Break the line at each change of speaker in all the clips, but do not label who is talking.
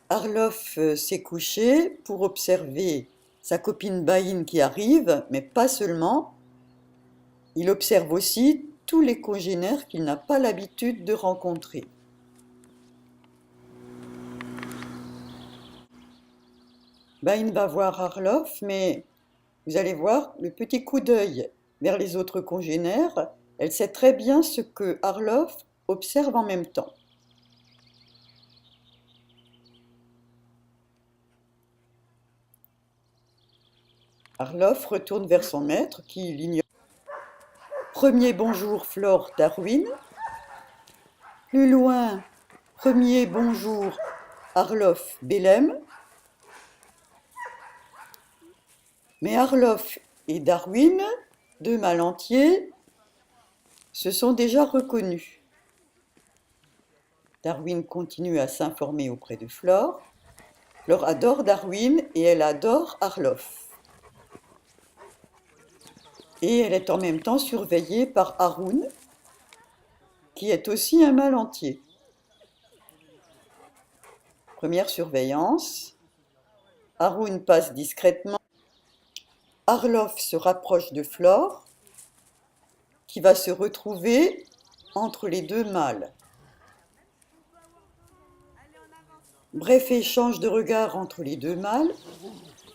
Arlof s'est couché pour observer sa copine Baïn qui arrive, mais pas seulement. Il observe aussi tous les congénères qu'il n'a pas l'habitude de rencontrer. Baïn va voir Arlof, mais vous allez voir le petit coup d'œil vers les autres congénères. Elle sait très bien ce que Arlof observe en même temps. Arlof retourne vers son maître qui l'ignore. Premier bonjour Flore Darwin. Plus loin, premier bonjour Arlof Bélem. Mais Arlof et Darwin, deux mâles entiers, se sont déjà reconnus. Darwin continue à s'informer auprès de Flore. Flore adore Darwin et elle adore Arlof. Et elle est en même temps surveillée par Haroun, qui est aussi un mâle entier. Première surveillance. Haroun passe discrètement. Arlof se rapproche de Flore, qui va se retrouver entre les deux mâles. Bref échange de regards entre les deux mâles.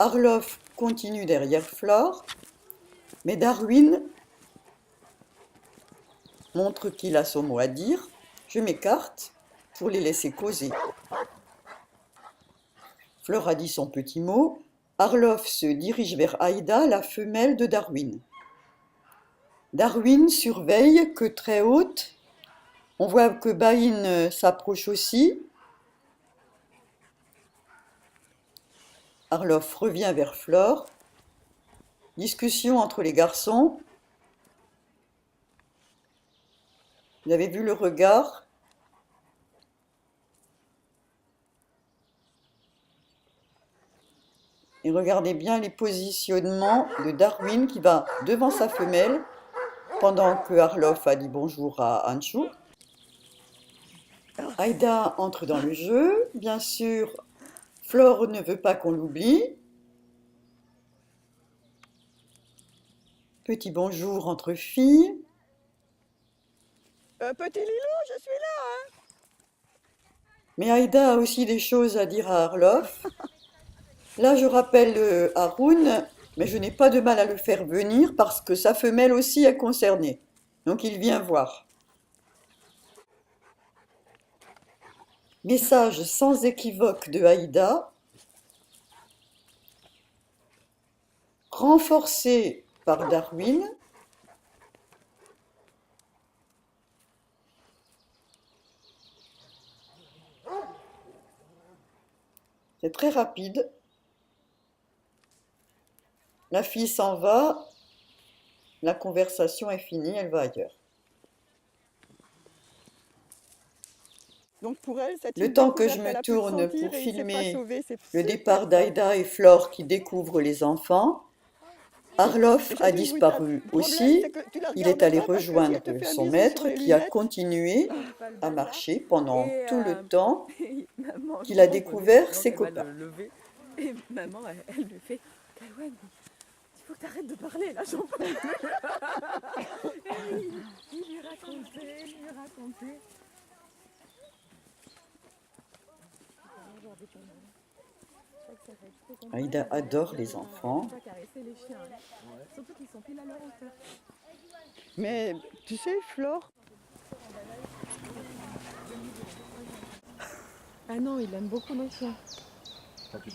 Arlof continue derrière Flore, mais Darwin montre qu'il a son mot à dire. Je m'écarte pour les laisser causer. Flore a dit son petit mot. Arlof se dirige vers Aïda, la femelle de Darwin. Darwin surveille que très haute. On voit que Baïn s'approche aussi. Arlof revient vers Flore. Discussion entre les garçons. Vous avez vu le regard? Et regardez bien les positionnements de Darwin qui va devant sa femelle pendant que Arlof a dit bonjour à Anshu. Aïda entre dans le jeu. Bien sûr, Flore ne veut pas qu'on l'oublie. Petit bonjour entre filles.
Petit Lilou, je suis là, hein.
Mais Aïda a aussi des choses à dire à Arlof. Là, je rappelle Haroun, mais je n'ai pas de mal à le faire venir parce que sa femelle aussi est concernée. Donc il vient voir. Message sans équivoque de Aïda, renforcé par Darwin. C'est très rapide. La fille s'en va, la conversation est finie, elle va ailleurs.
Donc pour elle,
Le temps que je me tourne pour filmer le départ d'Aïda et Flore qui découvrent les enfants, Arlof a disparu aussi. Il est allé rejoindre son maître qui a continué à marcher pendant tout le temps qu'il a découvert ses copains.
Et maman, elle lui fait Taïwan, il faut que tu arrêtes de parler, là, j'en peux plus. Il lui racontait.
Aïda adore les enfants.
Mais tu sais, Flore. Ah non, il aime beaucoup nos chiens.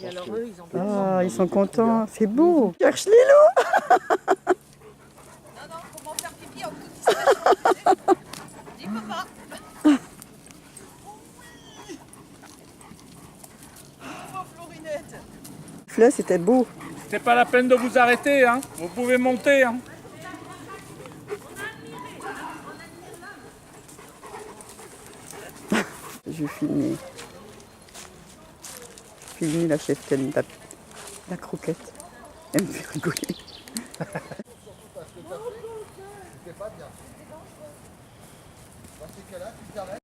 Et alors eux, ils ont pas.
Ah, ils sont contents, c'est beau.
Cherche Lilou.
Non, faut m'en faire pipi en toute discrétion. Dis papa. Oh, Florinette.
Là, c'était beau.
C'est pas la peine de vous arrêter, hein. Vous pouvez monter, hein.
Je filmais la chef la croquette. Elle me fait rigoler.